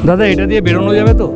দাদা এটা দিয়ে বেরোনো যাবে তো?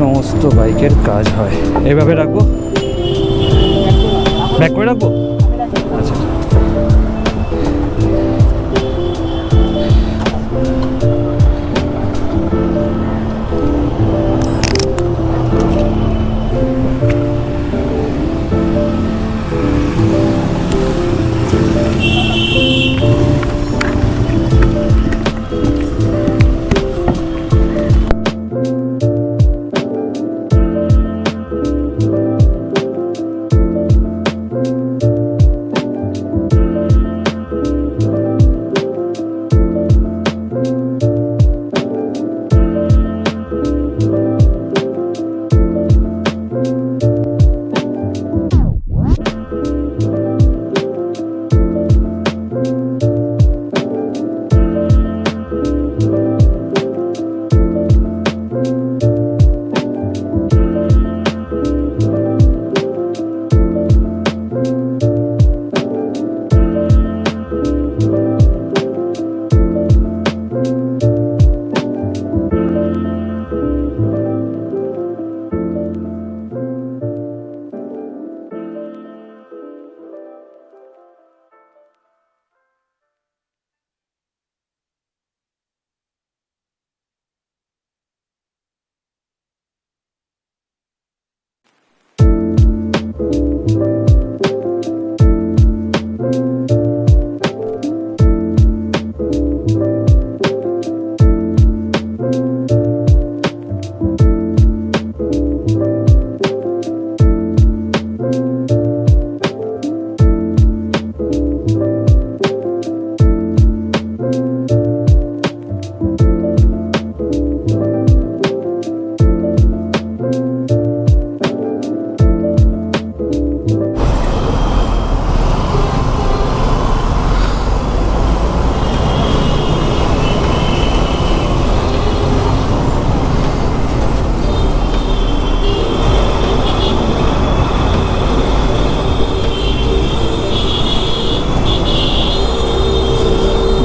সমস্ত বাইকের কাজ হয়। এইভাবে রাখবো, ব্যাক করে রাখবো। আচ্ছা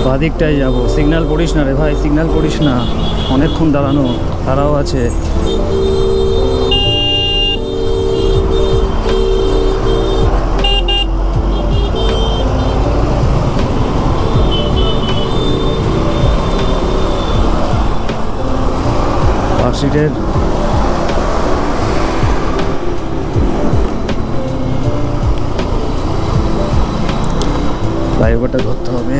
বাদিকটাই যাব। সিগন্যাল করিস না রে ভাই, সিগন্যাল করিস না, অনেকক্ষণ দাঁড়ানো, তারাও আছে। কমপ্লিটেড। ফ্লাইওভারটা ধরতে হবে।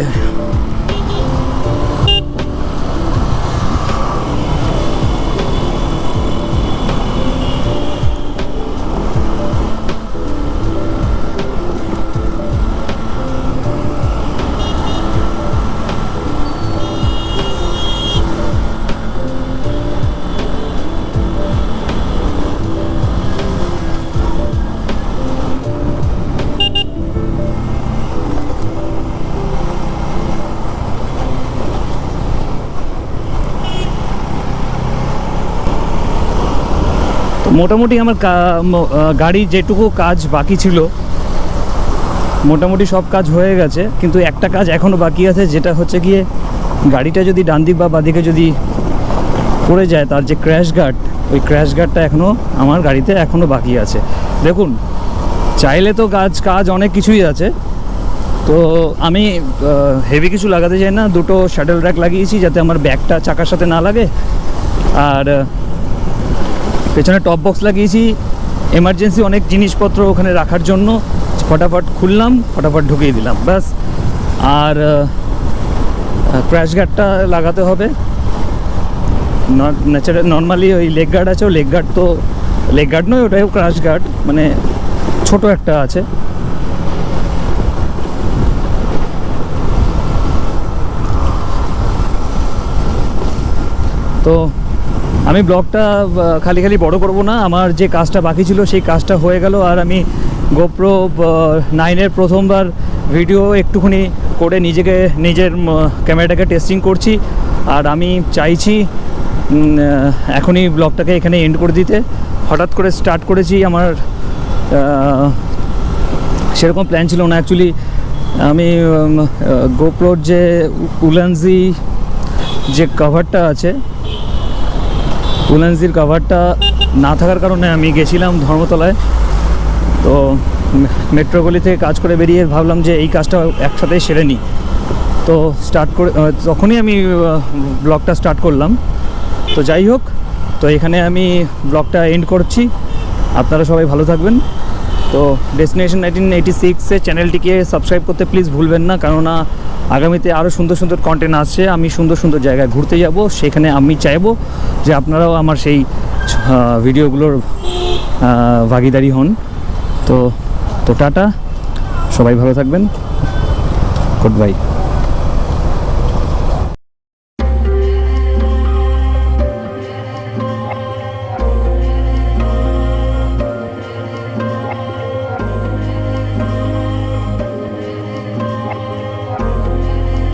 মোটামুটি আমার গাড়ি যেটুকু কাজ বাকি ছিল মোটামুটি সব কাজ হয়ে গেছে, কিন্তু একটা কাজ এখনও বাকি আছে, যেটা হচ্ছে গিয়ে গাড়িটা যদি ডান দিক বা বাঁদিকে যদি পড়ে যায়, তার যে ক্র্যাশ গার্ড, ওই ক্র্যাশ গার্ডটা এখনও আমার গাড়িতে এখনও বাকি আছে। দেখুন, চাইলে তো কাজ অনেক কিছুই আছে, তো আমি হেভি কিছু লাগাতে চাই না। দুটো শ্যাডেল র্যাক লাগিয়েছি যাতে আমার ব্যাগটা চাকার সাথে না লাগে, আর পেছনে টপ বক্স লাগিয়েছি এমার্জেন্সি অনেক জিনিসপত্র ওখানে রাখার জন্য। ফটাফট খুললাম, ফটাফট ঢুকিয়ে দিলাম, ব্যাস। আর ক্র্যাশ গার্ডটা লাগাতে হবে। নর্মালি ওই লেগ গার্ড আছে, ও লেগ গার্ড নয়, ওটাও ক্র্যাশ গার্ড, মানে ছোট একটা আছে। তো আমি ব্লগটা খালি বড় করব না, আমার যে কাজটা বাকি ছিল সেই কাজটা হয়ে গেল। আর আমি গোপ্রো 9-এর প্রথমবার ভিডিও একটুখানি করে নিজের ক্যামেরাটাকে টেস্টিং করছি। আর আমি চাইছি এখনই ব্লগটাকে এখানে এন্ড করে দিতে। হঠাৎ করে স্টার্ট করেছি, আমার সেরকম প্ল্যান ছিল না অ্যাকচুয়ালি। আমি গোপ্রোর যে উলানজি যে কভারটা আছে, উলানজির কভারটা না থাকার কারণে আমি গেছিলাম ধর্মতলায়। তো মেট্রোগলি থেকে কাজ করে বেরিয়ে ভাবলাম যে এই কাজটা একসাথে সেরে নিই। তো তখনই আমি ব্লগটা স্টার্ট করলাম। তো যাই হোক, তো এখানে আমি ব্লগটা এন্ড করছি। আপনারা সবাই ভালো থাকবেন। তো ডেস্টিনেশন 1986 চ্যানেলটিকে সাবস্ক্রাইব করতে প্লিজ ভুলবেন না, কেননা আগামীতে আরও সুন্দর কন্টেন্ট আসছে। আমি সুন্দর জায়গায় ঘুরতে যাব, সেখানে আমি চাইবো যে আপনারাও আমার সেই ভিডিওগুলোর ভাগিদারি হন। তো টাটা, সবাই ভালো থাকবেন, গুড বাই।